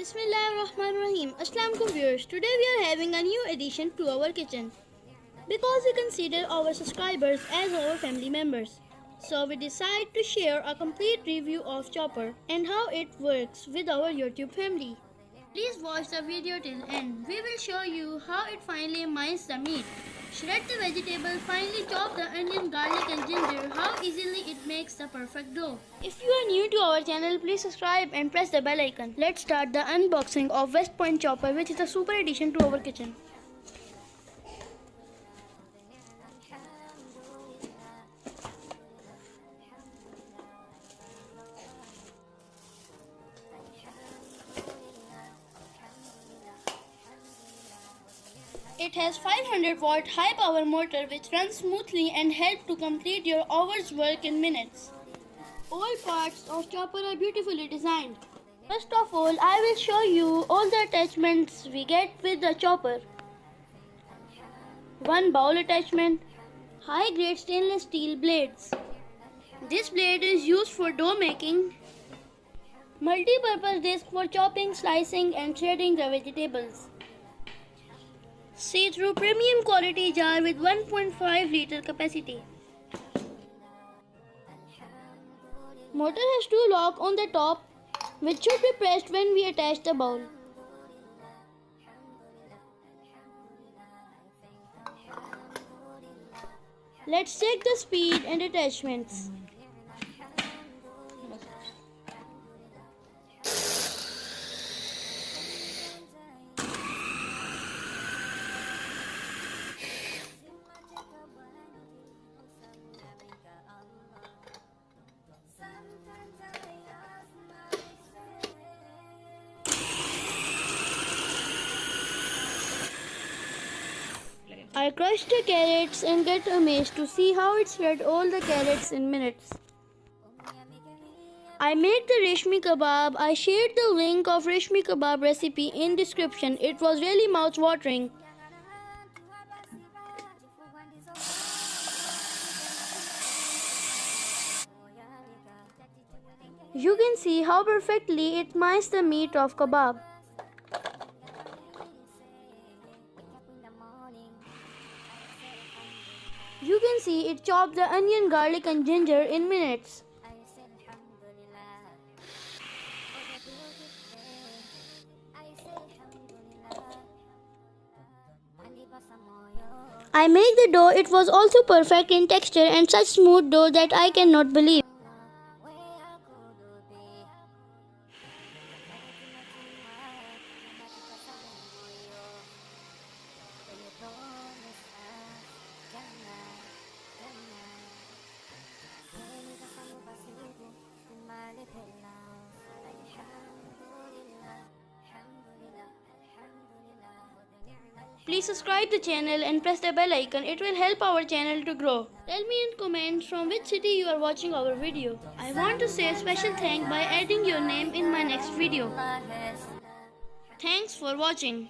Bismillahirrahmanirrahim. Assalamualaikum viewers. Today we are having a new addition to our kitchen because we consider our subscribers as our family members. So we decide to share a complete review of chopper and how it works with our YouTube family. Please watch the video till end. We will show you how it finely minds the meat. Shred the vegetable, finely chop the onion, garlic and ginger, how easily it makes the perfect dough. If you are new to our channel, please subscribe and press the bell icon. Let's start the unboxing of westpoint chopper, which is a super addition to our kitchen. It has 500-watt high-power motor which runs smoothly and helps to complete your hour's work in minutes. All parts of chopper are beautifully designed. First of all, I will show you all the attachments we get with the chopper. One bowl attachment, high-grade stainless steel blades. This blade is used for dough making. Multi-purpose disc for chopping, slicing and shredding the vegetables. See-through premium quality jar with 1.5 liter capacity. Motor has two locks on the top which should be pressed when we attach the bowl. Let's check the speed and attachments. I crush the carrots and get amazed to see how it shred all the carrots in minutes. I make the reshmi kebab. I shared the link of reshmi kebab recipe in description. It was really mouth-watering. You can see how perfectly it minds the meat of kebab. You can see it chopped the onion, garlic and ginger in minutes. I made the dough. It was also perfect in texture and such smooth dough that I cannot believe. Please subscribe the channel and press the bell icon. It will help our channel to grow. Tell me in comments from which city you are watching our video. I want to say a special thank by adding your name in my next video. Thanks for watching.